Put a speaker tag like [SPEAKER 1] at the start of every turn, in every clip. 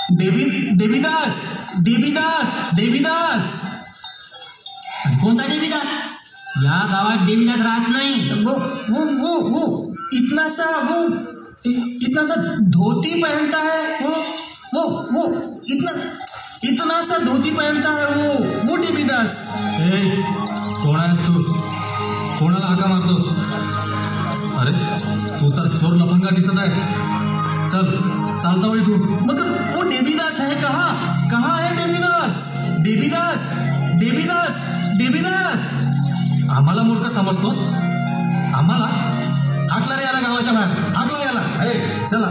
[SPEAKER 1] देवीदास देवीदास देवीदास.
[SPEAKER 2] कोणता देवीदास? या गावात देवीदास राहत नाही.
[SPEAKER 1] वो इतना सा धोती पहनता है. वो इतना सा धोती पहनता है वो देवीदास.
[SPEAKER 3] कोण आहेस तू? कोणाला हाका मारतोस? अरे तू तर चोर लफंगा दिसत आहेस. चल चालता होई तू.
[SPEAKER 1] मतलब वो देवीदास है. कहाँ है देवीदास? देवीदास देवीदास देवीदास.
[SPEAKER 3] आम्हाला मूर्ख समजतोस? आम्हाला हाकला रे याला गावाच्या बाहेर. हाकला याला. चला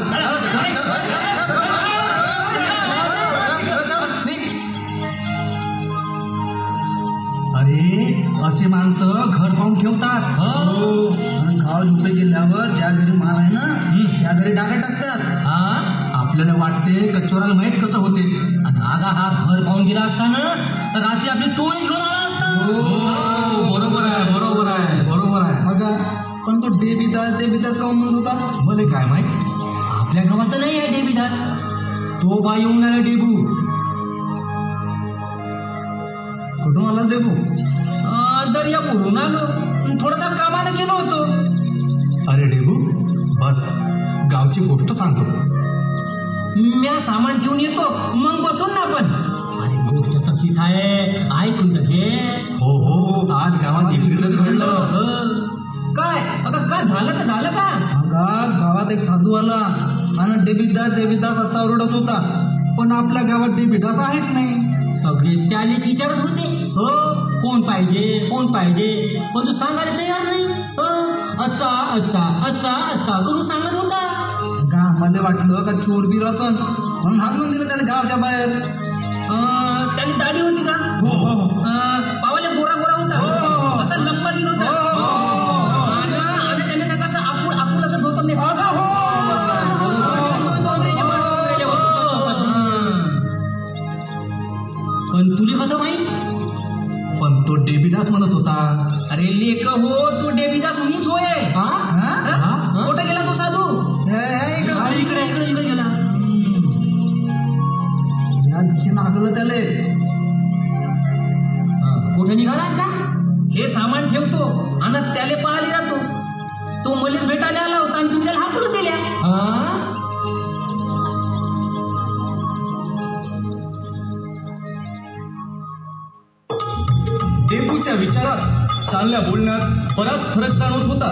[SPEAKER 3] अरे असे माणसं घर पाहून ठेवतात.
[SPEAKER 4] गाव झोपे गेल्यावर ज्या घरी माल आहे ना त्या घरी डागा टाकतात.
[SPEAKER 3] आपल्याला वाटते कचोराला माहित कसं होते.
[SPEAKER 2] आणि हा घर पाहून गेला असता ना तर रात्री आपली टोळीच घेऊन आला असता.
[SPEAKER 3] बरोबर आहे बरोबर आहे बरोबर आहे.
[SPEAKER 4] मग पण तो देवीदास का म्हणत होता?
[SPEAKER 3] मला काय माहित.
[SPEAKER 2] आपल्या गावात तर नाही आहे देवीदास. तो बा येऊन आला डेबू.
[SPEAKER 4] कुठून आला देबू?
[SPEAKER 2] दर्यापूरून आलो. थोडासा कामानं गेलो होतो.
[SPEAKER 3] अरे डेबू बस गावची गोष्ट सांगतो.
[SPEAKER 2] मी सामान घेऊन येतो मग बसून ना. पण अरे गोष्ट तशीच आहे. ऐकून तर घे.
[SPEAKER 3] हो आज गावात एकटीच घडलं.
[SPEAKER 2] काय काय झालं तर झालं का?
[SPEAKER 4] गावात एक साधू आला आणि देवीदास असा ओरडत होता.
[SPEAKER 3] पण आपल्या गावात देवीदास आहेच नाही.
[SPEAKER 2] सगळे त्याने विचारत होते कोण पाहिजे पण तू सांगायला तयार नाही. असा असा असा असा करून सांगत होता.
[SPEAKER 4] मला वाटलं का चोर बीर असन म्हणून हाकलून दिलं त्याने गावाच्या बाहेर.
[SPEAKER 2] त्याने दाढी होती का? पावाले गोरा होता. असा लंबा दिन होता. आणि त्याने कसं आपूल असं धोतर नेसलं. पण तुला कसं माहित?
[SPEAKER 3] पण तो देवीदास म्हणत होता.
[SPEAKER 2] अरे लेक हो तो देवीदास मीच होय. कुठं गेला तो साधू? इकडे गेला.
[SPEAKER 4] या दिशेनं हाकलं त्याले.
[SPEAKER 2] कुठे निघालास का? हे सामान ठेवतो आणि त्याले पाहायला जातो. तो मलाच भेटायला आला होता आणि तुम्ही त्याला हाकलून दिल्या.
[SPEAKER 1] डेपूच्या विचारात चालल्या बोलण्यात बराच फरक जाणवत होता.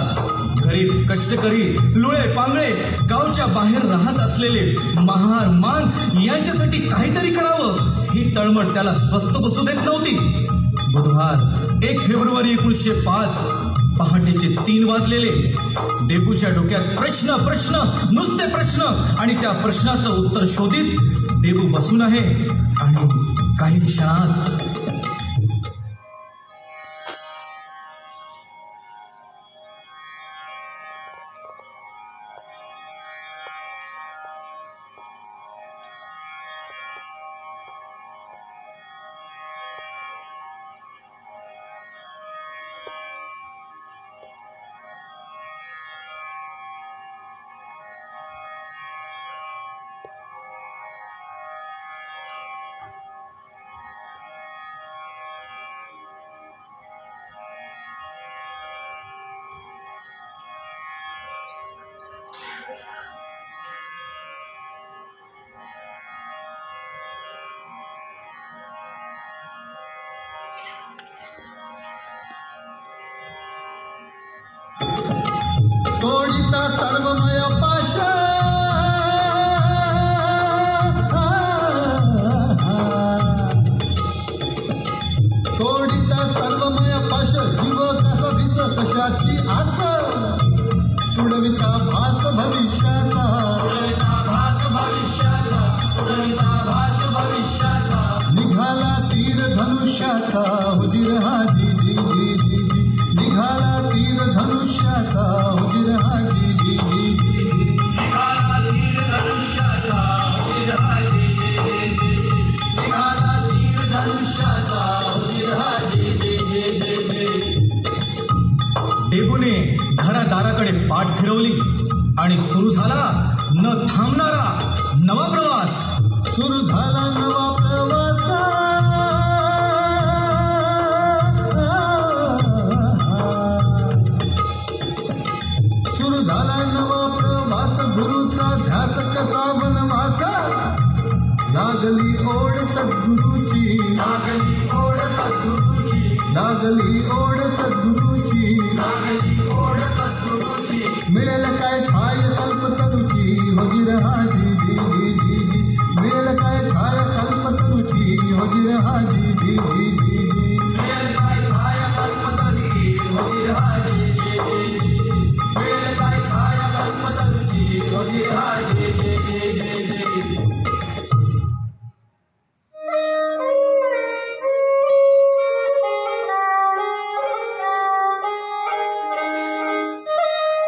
[SPEAKER 1] गरीब कष्टकरी लुळे पांगळे गावच्या बाहेर राहत असलेले महार मान यांच्यासाठी काहीतरी करावं ही तळमळ त्याला स्वस्थ बसू देत नव्हती. बुधवार 1 फेब्रुवारी 1905 पहाटेचे 3 वाजलेले. डेपूच्या डोक्यात प्रश्न नुसते प्रश्न आणि त्या प्रश्नाचं उत्तर शोधित डेपू बसून आहे. आणि काही क्षणात
[SPEAKER 5] तोडिता सर्वमय पाश तोडिता सर्वमय पाश जीव कसा भिज कशाची आस उडविता भास भविष्याचा निघाला तीर धनुष्याचा हुजीर हाजी जी जी जी निघाला तीर धनुष्याचा हुजीर हाजी जी जी निघाला तीर धनुष्याचा हुजीर हाजी जी जी निघाला तीर धनुष्याचा हुजीर हाजी जी जी.
[SPEAKER 1] डेपूने घरादाराकडे पाठ फिरवली आणि सुरू झाला न थांबणारा नवा प्रवास.
[SPEAKER 5] सुरू लागली ओढ सद्गुरूची, लागली ओढ सद्गुरूची, लागली ओढ सद्गुरूची, लागली ओढ सद्गुरूची. मिळेल काय छाय कल्पतरूची, होगी रहा जी जी जी जी जी. मिळेल काय छाय कल्पतरूची, होगी रहा जी जी जी जी जी. मिळेल काय छाय कल्पतरूची, होगी रहा जी जी जी जी. मिळेल काय छाय कल्पतरूची, होगी रहा जी जी जी जी जी.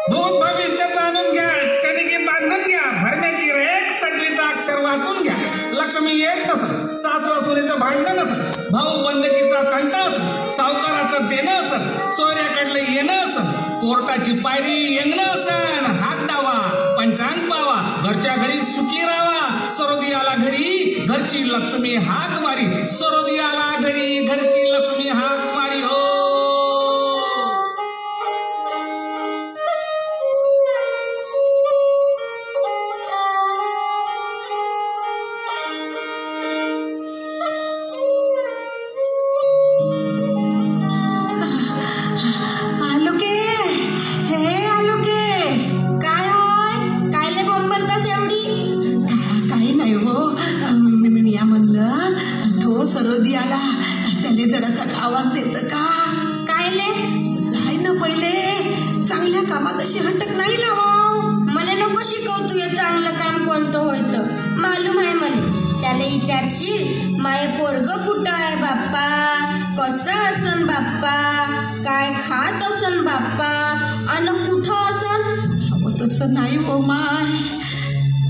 [SPEAKER 2] भूत भविष्य जाणून घ्या, क्षणिके बांधून घ्या, भरण्याची रेख सगळीचं अक्षर वाचून घ्या. लक्ष्मी एक नसल, सासरा सुनेचं भांडण असल, भाऊ बंदकीचा कंटा असल, सावकाराचं देणं असल, सोयऱ्याकडलं येणं असल, कोर्टाची पायरी येणं असन, हात दावा पंचांग पावा, घरच्या घरी सुखी राहावा. सरोदी आला घरी, घरची लक्ष्मी हाक मारी. सरोदी आला घरी, घरची लक्ष्मी हाक मारी. हो
[SPEAKER 6] सरोदी आला त्याने जरासा आवाज देत का काय ले जाय ना पहिले चांगल्या कामात अशी हटक नाही लावा.
[SPEAKER 7] मला नको शिकव तू हे चांगलं काम कोणतं होतं, मालूम आहे मला. त्याला विचारशील माये पोरग कुठं आहे बाप्पा, कसं असन बाप्पा, काय खात असन बाप्पा, अन कुठं असन.
[SPEAKER 6] तसं नाही हो माय,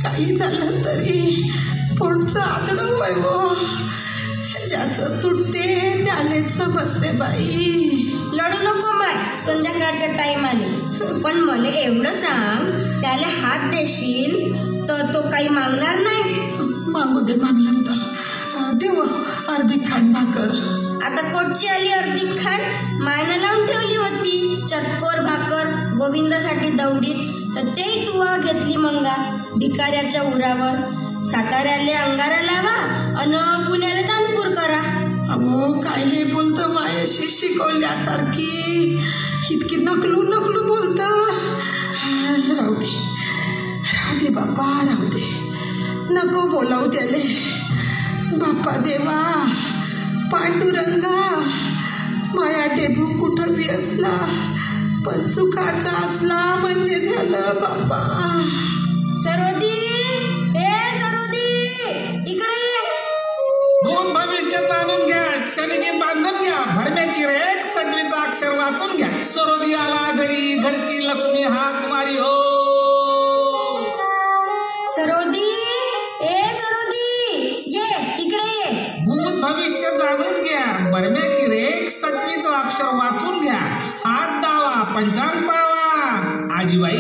[SPEAKER 6] काही झालं तरी पोटचं आतडं होय हो. ज्याचं तुटते त्याने समजते बाई.
[SPEAKER 7] लढू नको माय संध्याकाळच्या टाइम आले. पण मला एवढं सांग, त्याला हात देशील तर तो काही मागणार नाही.
[SPEAKER 6] मागू दे, मागलं तर देव अर्धी खांड भाकर.
[SPEAKER 7] आता कोटची आली अर्धी खांड, मायनं लावून ठेवली होती चटकोर भाकर गोविंदासाठी दौडीत, तर ते तू घेतली मंगा भिकाऱ्याच्या उरावर. साताऱ्याले अंगारा लावा अन पुण्याला दानपूर करा.
[SPEAKER 6] अहो काय नाही बोलतं मायाशी शिकवल्यासारखी, इतकी नकलू नकलू बोलत. राहू दे बाप्पा, राहू दे, नको बोलावू त्याले. बाप्पा देवा पांडुरंगा, माया टेबू कुठं बी असला पण सुखाचा असला म्हणजे झालं बाप्पा.
[SPEAKER 7] सरोदी, हे सरोदी, इकडे ये.
[SPEAKER 2] भूत भविष्य जाणून घ्या, क्षणिके बांधून घ्या, भरण्याची रेख सगळीचं अक्षर वाचून घ्या. सरोदी आला घरी, घरची लक्ष्मी हाक मारी. हो
[SPEAKER 7] सरोदी, ए सरोदी, ये इकडे ये.
[SPEAKER 2] भूत भविष्य जाणून घ्या, भरण्याची रेख सगळीचं अक्षर वाचून घ्या, हात दावा पंचांग पावा. आजीबाई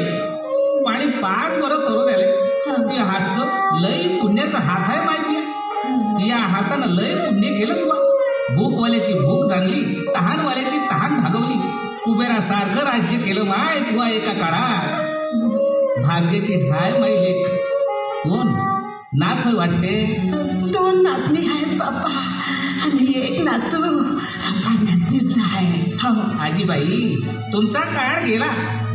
[SPEAKER 2] पाणी 5 बरं सरोद आले. तुझ्या हातचं लय पुण्याचा हात आहे माहिती. या हातानं लय पुण्य केलं तुला. भूकवाल्याची भूक जाणली, तहानवाल्याची तहान भागवली, कुबेरासारखं राज्य केलं माय तुला एका काळात. भाग्याची हाय माई लेख. कोण नाथ होय वाटते?
[SPEAKER 6] 2 नातनी आहेत बाप्पा आणि 1 नातू पाण्यातनीच नाही. हो
[SPEAKER 2] आजीबाई तुमचा काळ गेला,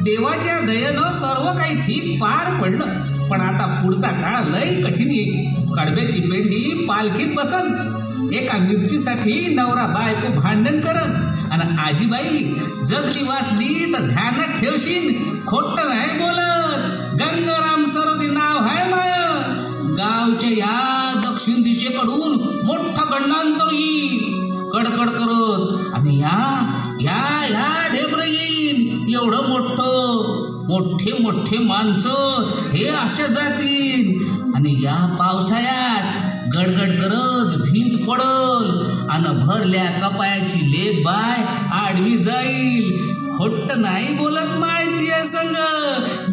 [SPEAKER 2] देवाच्या दयेनं सर्व काही ठीक पार पडलं. पण आता पुढचा काळ लय कठीण येईल. कडब्याची पेंडी पालखीत बसन, एका मिरचीसाठी नवरा बायको भांडण करन. आणि आजीबाई जगली वाचली तर ध्यानात ठेवशील, खोट नाही बोलत. गंगाराम सरोदी नाव आहे माय. गावच्या या दक्षिण दिशेकडून मोठं गंडांतर येईल कडकड करत, आणि या ढेबर येईल. एवढं मोठे मोठे माणसं हे असे जातील. आणि या पावसाळ्यात गडगड करत भिंत पडल आणि भरल्या कपायाची लेक बाय आडवी जाईल. खोट नाही बोलत माहिती आहे संग.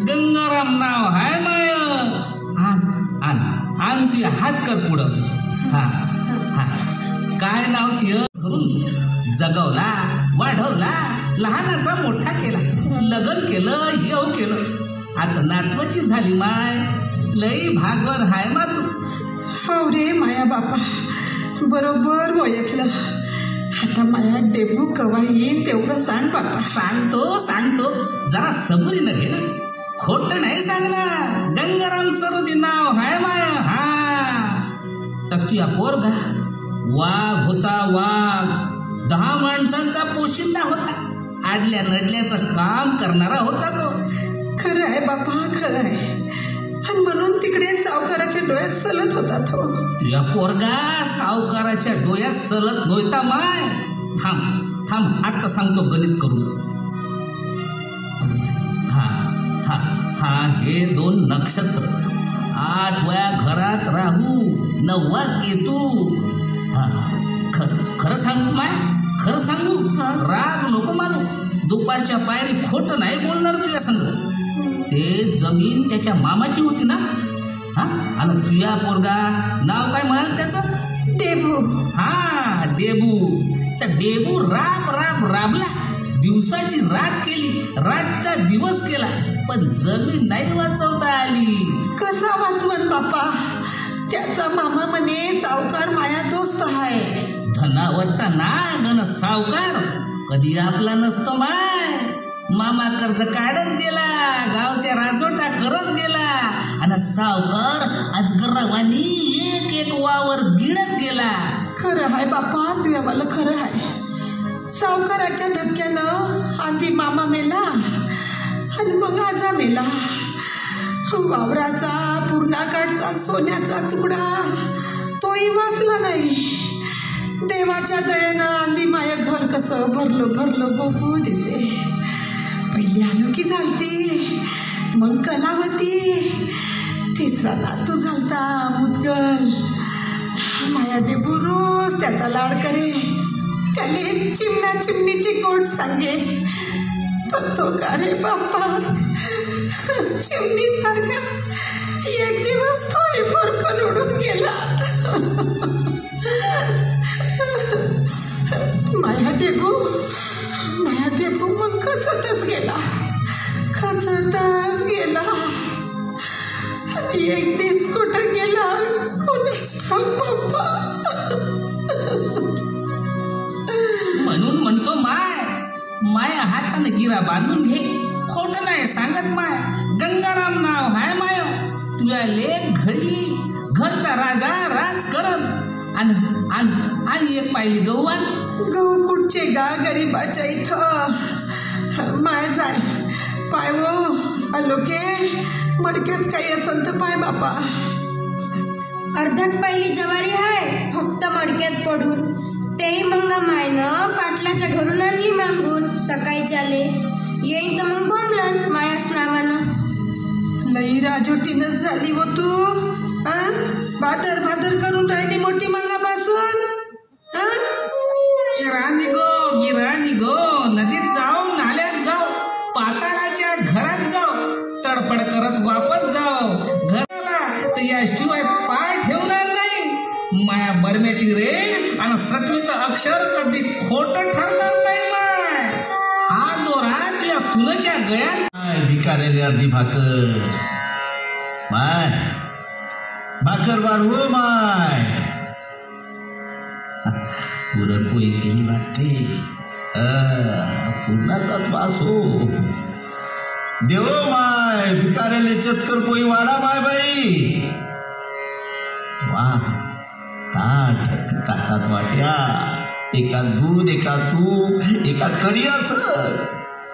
[SPEAKER 2] गंगाराम नाव हाय माय. आण तुझे हात कर पुढं. हा काय नाव ती करून जगवला, वाढवला, लहानाचा मोठा केला, लग्न केलं, येऊ केलं. आता नातवाची झाली माय. लई भागवण हाय मा तू.
[SPEAKER 6] हो रे माया बापा, बरोबर ओळखलं. आता माया डेबू कवा येईन तेवढं सांग बापा.
[SPEAKER 2] सांगतो जरा सबुरीनं घे ना. खोट नाही सांगणार. गंगाराम सरोदी नाव हाय माया. हा तर तुया पोरगा वाघ होता, वाघ. 10 माणसांचा पोशिंदा होता. आडल्या नडल्याचं काम करणारा होता तो.
[SPEAKER 6] खरं आहे बापा, खरं आहे. आणि म्हणून तिकडे सावकाराच्या डोळ्यात सलत होता तो.
[SPEAKER 2] तुझ्या पोरगा सावकाराच्या डोळ्यात सलत नव्हता माय. थांब आता सांगतो गणित करून. हा हे 2 नक्षत्र. 8 वया घरात राहू, 9वा केतू. खरं सांगू माय, खरं सांगू. राग नको मानू. दुपारच्या पायरी खोट नाही बोलणार तुझ्या संग. ते जमीन त्याच्या मामाची होती ना. हा आणि तुझ्या पोरगा नाव काय म्हणाल त्याचं?
[SPEAKER 6] डेबू.
[SPEAKER 2] हा डेबू. तर डेबू राबला. दिवसाची रात केली, रातचा दिवस केला, पण जमीन नाही वाचवता आली.
[SPEAKER 6] कसा वाचवन बापा? त्याचा मामा म्हणे सावकार माया दोस्त आहे.
[SPEAKER 2] धनावरचा नाग सावकार कधी आपला नसतो माय. मामा कर्ज काढत गेला, गावच्या राजोटा करत गेला, आणि सावकार अजगरावानी एक वावर गिळत गेला.
[SPEAKER 6] खरं आहे बापा, तुझ्या मला खरं आहे. सावकाराच्या धक्क्यानं आधी मामा मेला आणि मग आजा मेला. वावराचा पूर्णाकाठचा सोन्याचा तुकडा तोही वाचला नाही. देवाच्या दयेनं आंधी माया घर कसं भरलं बघू दिसे. पहिली आलुकी झालती, मग कलावती, तिसरा नातू झालता मुदगल. माया डेबू रोज त्याचा लाड करे. त्याने चिमणा चिमणीची गोड सांगे. तो का रे बाप्पा, चिमणी सारखा एक दिवस तोही फरकन उडून गेला. माया डेबू मग खचतच गेला. आणि एक दिवस कुठं गेला कोणाच ठाऊक बाप्पा.
[SPEAKER 2] म्हणून म्हणतो माया हाताने गिरा बांधून घे. खोट नाही सांगत माय. गंगाराम नाव हाय माय. तुझ्या लेक घरी घरचा राजा राज करत आणि एक पाहिली गहू
[SPEAKER 6] कुठचे गा गरीबाच्या इथं. माय जाय पाय वो अलोके, मडक्यात काही असन तर पाय बापा.
[SPEAKER 7] अर्धट पहिली ज्वारी आहे फक्त मडक्यात पडून. तेही मंगा मायनं पाटलाच्या घरून आणली मागून. सकाळी चाले येईन तर मग बोंबलन मायास नावानं.
[SPEAKER 6] लई राजोटीनच झाली हो तू. भादर करून राहिली मोठी मंगापासून.
[SPEAKER 2] गिरा निघो. नदीत जाऊ, नाल्यात जाऊ, पाताळाच्या घरात जाऊ, तडपड करत वापस जाऊ. घराला तर याशिवाय पाय ठेवणार नाही. माया बरम्याची रे आणि सटवीचं अक्षर कधी खोट ठरणार नाही माय. हा दोरा तुझ्या सुनेच्या गळ्यात.
[SPEAKER 1] भिकारेली अर्धी भाकर माय. भाकर वाढवो माय. पुरणपोळी केली वाटते. पूर्णाचाच वास हो. देव माय. भिकारेले चतकर पोळी वाढा माय बाई. वा ताटात वाट्या. एकात दूध, एकात तूप, एकात कढी असत,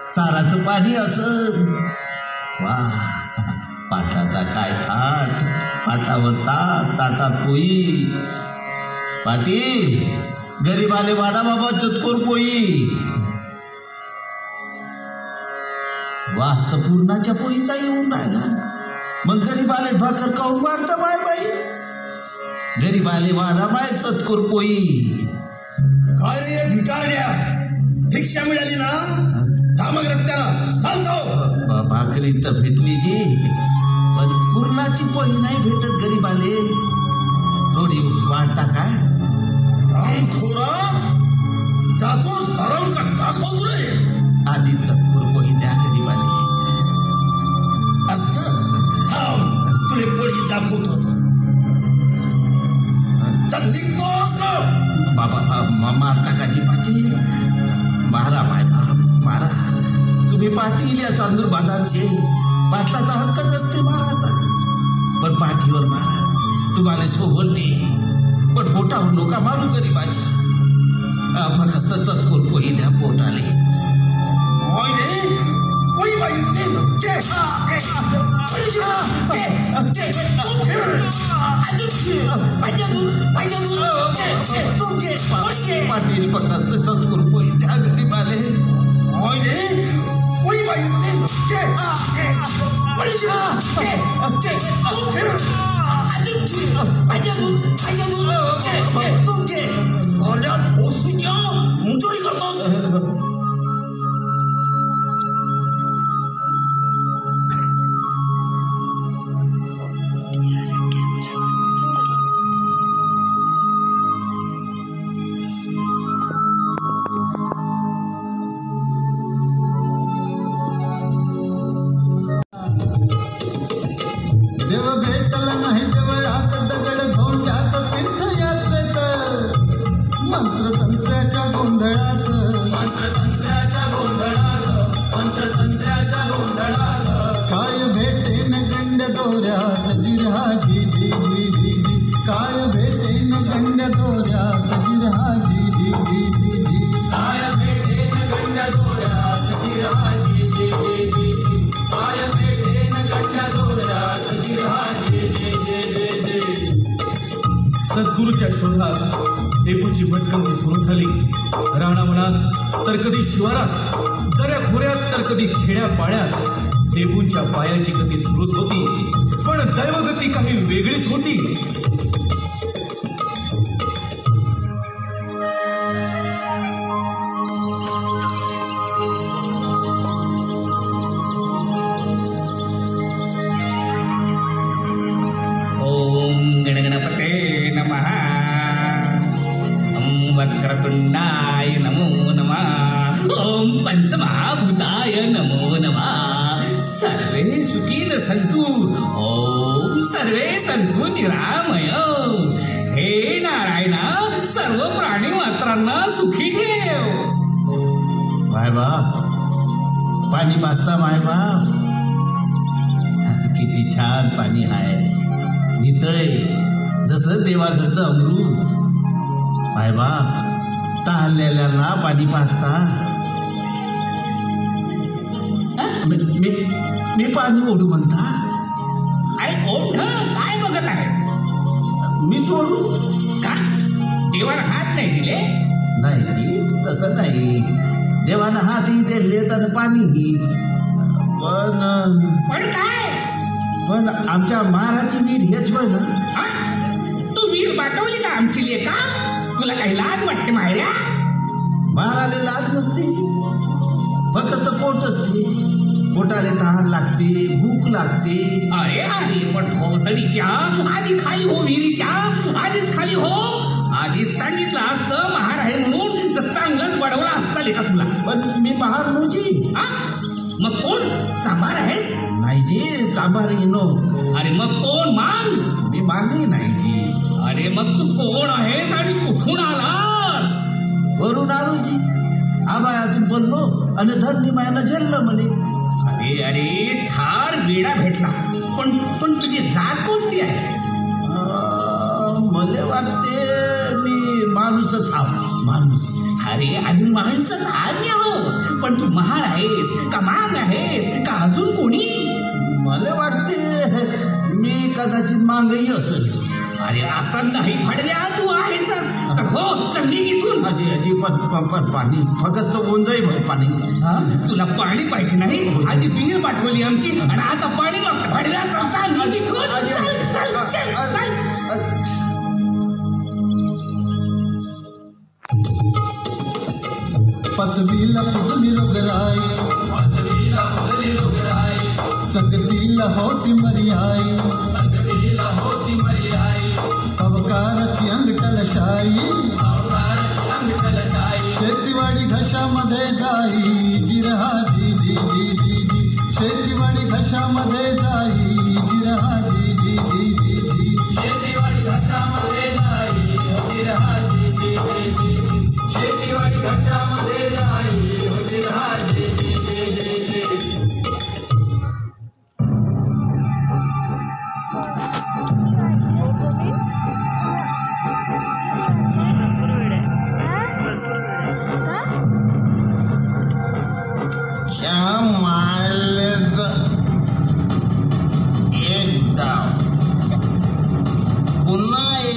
[SPEAKER 1] साराचं पाणी असत. वा पाटाचा काय थाट. पाटावर ताटात पोळी. पाटील गरीब आले वाडा बाबा चतकोर पोळी. वास्त पूर्णाच्या पोळीचा येऊन राहिला. मग गरीब आले भाकर काऊन वाढता माय बाई. गरीब आले वाडा माय चतकोर पोळी.
[SPEAKER 5] काय रे भिकारड्या, भिक्षा मिळाली ना? जा मग रस्त्याला चाल जाऊ.
[SPEAKER 1] भाकरी तर भेटली जी, पण पूर्णाची पोळी नाही भेटत गरीब आले. थोडी वाढता काय?
[SPEAKER 5] रामखोरा, जातोस धरम का दाखव तुले.
[SPEAKER 1] आधी चतकोर पोळी द्या गरीब आले.
[SPEAKER 5] असं थांब, तुले पोळी दाखवतो. निघतोस ना?
[SPEAKER 8] बाबा मारता काजी पाटील, मारा मारा. तुम्ही पाटील या चांदूर बाजारचे, पाटलाचा हक्कच असते माराचा. पण पाठीवर मारा, तुम्हाला शोभते, पण पोटावर नका मारू गरीबाच्या. फक्त चतकोर पहिल्या पोटाले. पाटील फक्त चतकोर पहिल्या गरीबाले.
[SPEAKER 5] देव भेटला नाही जवळात दगड धोंड्यात तीर्थयात्रेत मंत्रतंत्राच्या गोंधळात काय भेटेन गंड दोऱ्यात जिरहाजी जी जी जी जी. काय भेटेन गंड दोऱ्यात जिरहाजी जी जी जी जी. काय भेटेन गंड दोऱ्यात जिरहाजी जी जी जी जी. काय भेटेन गंड दोऱ्यात जिरहाजी जी जी जी जी.
[SPEAKER 1] सद्गुरूच्या शोधात डेपूची भटकंती सुरू झाली. राणावनात तर कधी शिवारात, दऱ्या खोऱ्यात तर कधी खेड्या पाड्यात डेपूंच्या पायाची गती सुरूच होती. पण दैवगती काही वेगळीच होती.
[SPEAKER 2] ओम गणगणपते नमः. ओम वक्रतुंडाय नमो नमः. ओम पंचमहाभूताय नमो नमः. सर्वे सुखीन संतु. ओम सर्वे संतु निरामय. हे नारायणा, सर्व प्राणी मात्रांना सुखी ठेव.
[SPEAKER 8] माय बाप, पाणी पाजता माय बाप. किती छान पाणी आहे, नितय जसं देवाघरचं अमृत. माय बाप, तहानलेल्यांना पाणी पाजता. मी पाणी ओढू म्हणता.
[SPEAKER 2] अरे ओढ काय बघत आहे?
[SPEAKER 8] मी सोडू
[SPEAKER 2] का देवाला हात नाही दिले?
[SPEAKER 8] नाही जी, तसं नाही. देवानं हातही दिले तर पाणीही.
[SPEAKER 2] पण काय?
[SPEAKER 8] पण आमच्या महाराची वीर हेच बघ ना.
[SPEAKER 2] हा? तू वीर पाठवली का आमची लेका? तुला काही लाज वाटते मायऱ्या?
[SPEAKER 8] महाराले लाज नसते जी, फक्त पोट असते. पोटाले तहान लागते, भूक लागते.
[SPEAKER 2] अरे अरे पण भोसडीच्या आधी खाली हो, विहिरीच्या आधीच खाली हो. आधीच सांगितलं असतं महार आहे म्हणून तर चांगलंच बडवला असता लेखा तुला.
[SPEAKER 8] पण मी महार नव्हती.
[SPEAKER 2] हा? मग कोण? चांभार आहेस?
[SPEAKER 8] नाही जी, चांभार येनो.
[SPEAKER 2] अरे मग कोण? मान?
[SPEAKER 8] मी मानही नाही जी.
[SPEAKER 2] अरे मग तू कोण आहेस आणि कुठून आलास?
[SPEAKER 8] वरून आलो जी. आबायातून बोललो आणि धरणी मायानं झेललं म्हणे.
[SPEAKER 2] अरे अरे थार वेडा भेटला. पण तुझी जात कोणती आहे?
[SPEAKER 8] मला वाटते मी माणूसच आहो, माणूस.
[SPEAKER 2] अरे अरे माणसं आम्ही आहो, पण तू महार आहेस का मांग आहेस का अजून कोणी?
[SPEAKER 8] मला वाटते मी कदाचित मांगही असेल.
[SPEAKER 2] अरे असं नाही फडव्या, तू आहेसच. हो चल निघ इथून.
[SPEAKER 8] अजी अजी पण पाणी फक्त ओंजळी भर पाणी.
[SPEAKER 2] तुला पाणी पाहिजे नाही? आधी विहीर पाठवली आमची आणि आता पाणी मागतं. फडव्या चल चल निघ इथून. चल चल चल चल.
[SPEAKER 5] पदवीला पुजली रोगराई, संगतीला होती मर्याई, सावकाराची अंगठलशाई, शेतीवाडी घशामध्ये जाई जिरहाजी जी जी जी जी. शेतीवाडी घशामध्ये जाई जिरहाजी जी जी जी जी. शेतीवाडी घशामध्ये जाई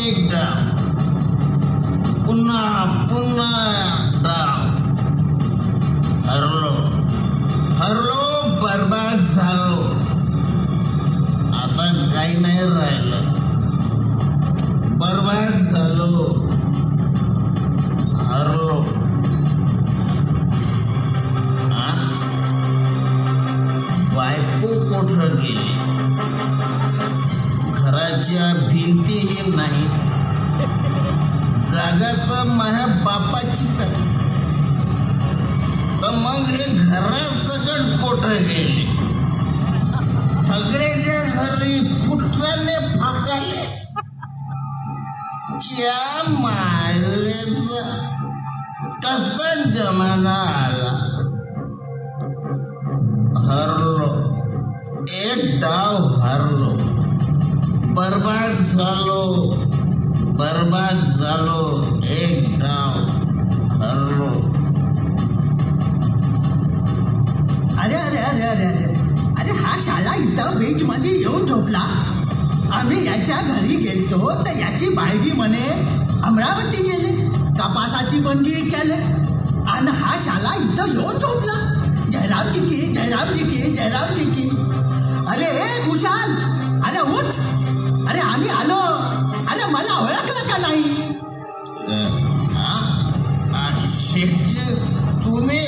[SPEAKER 8] एक डाव, पुन्हा पुन्हा डाव. हरलो हरलो, बर्बाद झालो. आता काही नाही राहिलं, बर्बाद झालो, हरलो. बायको कोठं गेली, घराच्या भिंतीही नाही, जागा तर माझ्या बापाचीच आहे. तर मग हे घरासकट कोठं गेले, सगळ्याच्या घरी फुटले फाकाले. त्या मायलेचा कसा जमाना आला. हरलो, एक डाव हरलो, बर्बाद झालो, बर्बाद झालो, एक डाव हरलो.
[SPEAKER 4] अरे अरे अरे अरे अरे अरे हा शाळा इथं बेंच मध्ये येऊन झोपला. आम्ही याच्या घरी गेलतो तर याची बायडी म्हणे अमरावती गेले, कपासाची बंडी केले, आणि हा शाळा इथं येऊन झोपला. जयरामजी की, जयरामजी की, जयरामजी की. अरे कुशाल, अरे उठ, अरे आम्ही आलो. अरे मला ओळखलं का नाही?
[SPEAKER 8] शेठजी तुम्ही?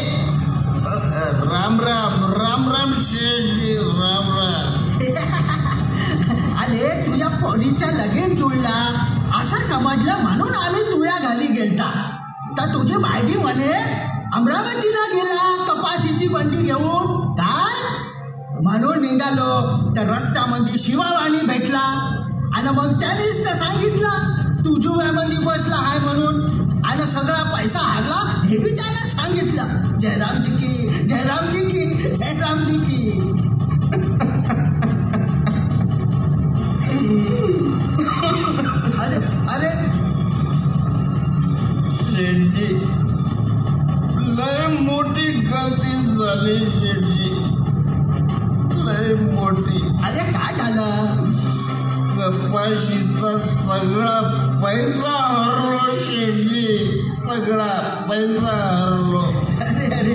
[SPEAKER 8] राम राम राम राम शेठजी, राम राम.
[SPEAKER 4] अरे तुझ्या पोरीच्या लगेच जुळला असं समजलं म्हणून आम्ही तुझ्या घरी गेलता. तर तुझी बायडी म्हणे अमरावतीला गेला कपाशीची बंडी घेऊन. काय म्हणून निघालो तर रस्त्यामध्ये शिवावाणी भेटला, आणि मग त्यानेच तर सांगितलं तू जुव्यामध्ये बसला आहे म्हणून, आणि सगळा पैसा हारला हे बी त्याने सांगितलं. जयरामजी की, जयरामजी की, जयरामजी की. अरे अरे
[SPEAKER 8] शेठजी लय मोठी गलती झाली शेठजी, लय मोठी.
[SPEAKER 4] अरे काय झालं?
[SPEAKER 8] कपाशीचा सगळा पैसा हरलो शेठजी, सगळा पैसा हरलो.
[SPEAKER 4] अरे अरे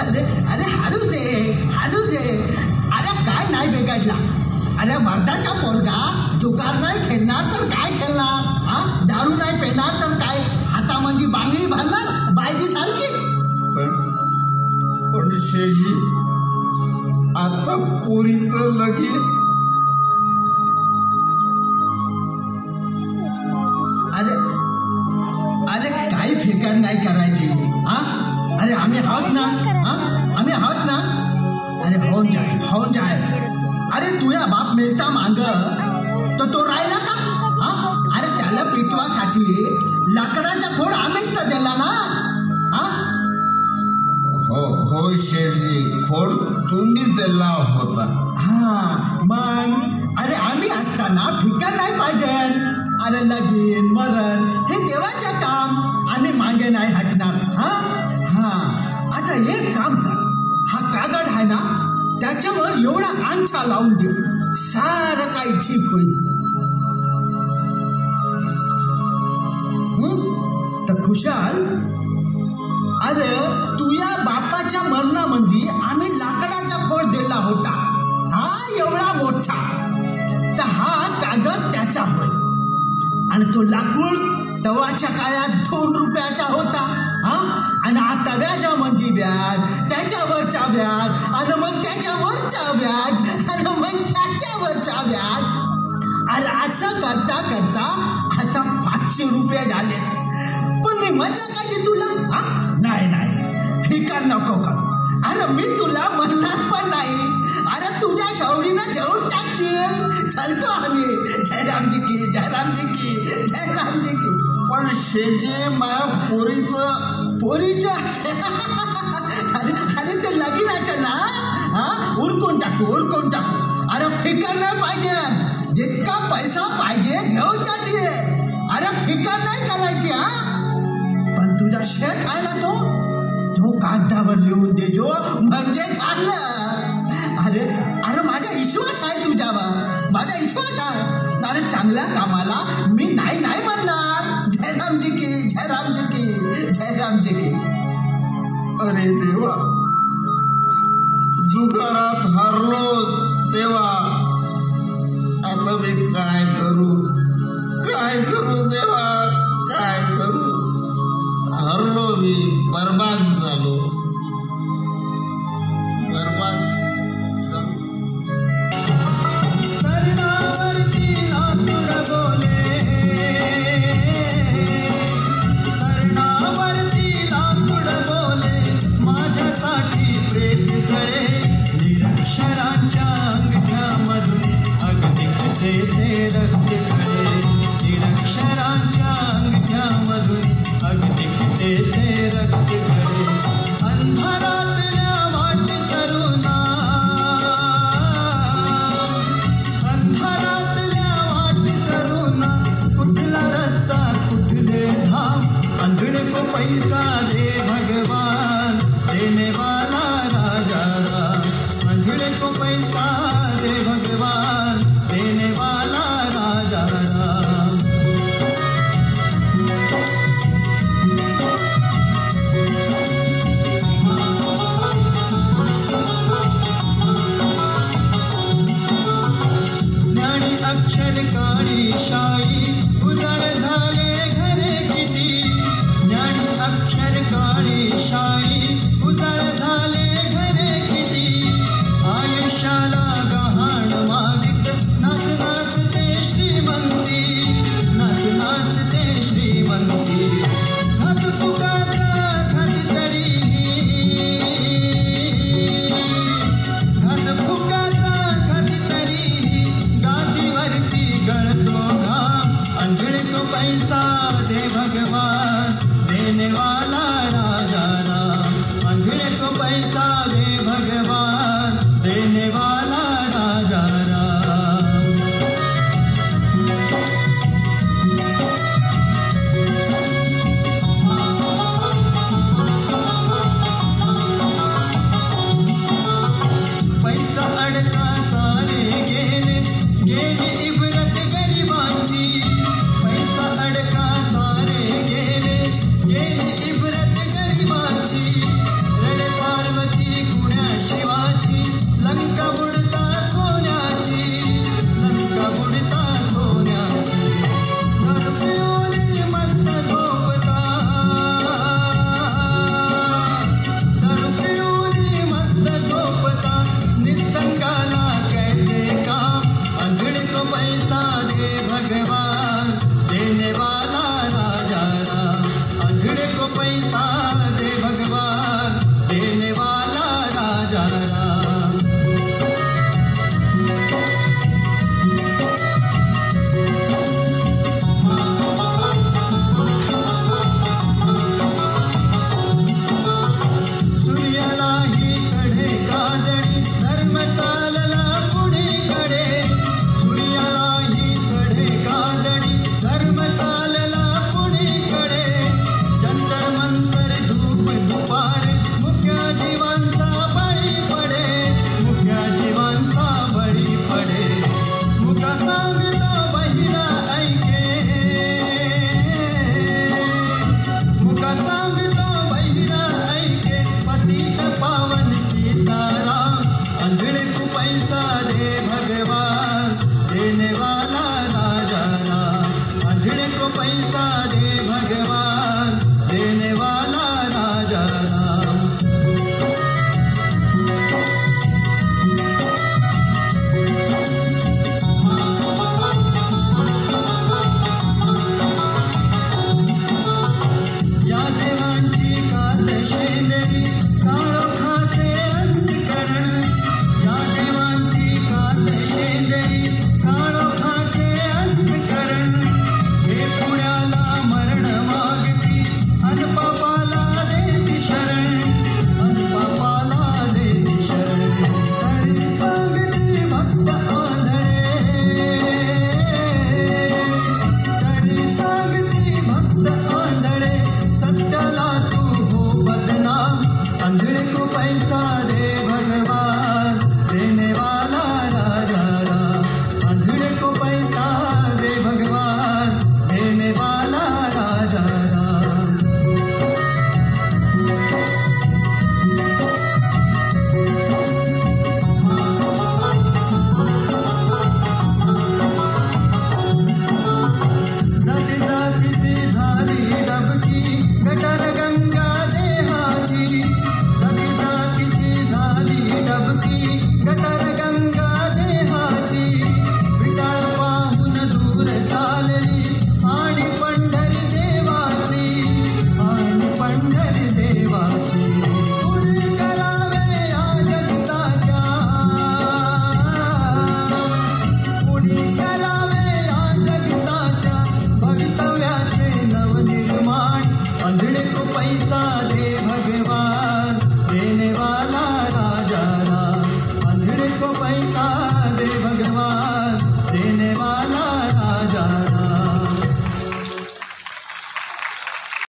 [SPEAKER 4] अरे अरे हारू दे, हारू दे. अरे काय नाही बिघडला. अरे मर्दाचा पोरगा जुगार नाही खेळणार तर काय खेळणार? हा, दारू नाही पेणार तर काय हातामध्ये बांगडी भरणार बायडी सारखी?
[SPEAKER 8] पण शेठजी आता पोरीचं लगीन.
[SPEAKER 4] अरे अरे काही फिकर नाही करायची. हा, अरे आम्ही आहोत ना, हा आम्ही आहोत ना. अरे होऊन जाय, होऊन जाय. अरे तुझ्या बाप मिळता मांग तर तो राहिला का? हा, अरे त्याला पिटवासाठी लाकडाचा खोड आम्हीच तर दिला ना. हा,
[SPEAKER 8] हो हो शेठजी, खोड तुम्ही दिला होता.
[SPEAKER 4] हा मग अरे आम्ही असताना फिकर नाही पाहिजे. अरे लगीन मरण हे देवाचं काम, आम्ही मागे नाही हटणार. हा हा, आता एक काम कर, हा कागद आहे ना त्याच्यावर एवढा अंगठा लावून दे, सारं काही ठीक होईल. तर खुशाल, अरे तुझ्या बापाच्या मरणामध्ये आम्ही लाकडाचा खोड दिला होता, हा एवढा मोठा. तर हा कागद त्याचा होय, आणि तो लाकूड तवाच्या काळात 2 रुपयाचा होता. हा, आणि आता व्याजामध्ये व्याज, त्याच्यावरचा व्याज, आणि मग त्याच्यावरचा व्याज, आणि मग त्याच्यावरचा व्याज. अरे असं करता करता आता 500 रुपये झाले. पण मी म्हणलं का की तुला, हा नाही नाही फिकर नको कर. अरे मी तुला म्हणणार पण नाही. अरे तुझ्या शवडीनं देऊन टाकशील. चलतो आम्ही. जयरामजी की, जयरामजी की, जयरामजी की.
[SPEAKER 8] पण शेठजी माझ्या पोरीचं
[SPEAKER 4] अरे अरे ते लगीनाचं ना, हा उरकून टाकू, उरकून टाकू. अरे फिकर नाही पाहिजे, जितका पैसा पाहिजे घेऊन त्याची. अरे फिकर नाही करायची. हा, पण तुझा शेठ आहे ना तो कागदावर लिहून दे जो, म्हणजे झालं. अरे अरे माझा विश्वास आहे तुझ्यावर, माझा विश्वास आहे. अरे चांगल्या कामाला मी नाही
[SPEAKER 5] अरे देवा, जुगारात हारलो देवा. आता मी काय करू देवा, काय करू? हरलो मी, बर्बाद झालो.
[SPEAKER 4] सरणावरती लाकूड बोले, सरणावरती लाकूड बोले, माझ्यासाठी प्रेत जळे. निरक्षरांच्या अंगठ्यामधून अगदी ते रक्त गळे. निरक्षरांच्या अंगठ्यामधून अगदी ते रक्त गळे. अंधारातल्या वाट सरुना, अंधारातल्या वाट सरुना, कुठला रस्ता कुठले धाम. अंधळे को पैसा दे भगवान, देने वाला राजा राम. अंधळे को पैसा दे भगवान, देने वाला राजा राम. ज्ञानी अक्षर काळी शाई, उजळ झाले घरे किती. ज्ञानी अक्षर काळी शाई, उजळ झाले घरे किती. आयुष्याला गहाण मागित नाच नाचते श्रीमंती, नाच नाचते श्रीमंती. घात फुकाचा घात तरी, घात फुकाचा घात तरी, गादीवरती गळतो घाम. अंधळे को पैसा दे भगवान,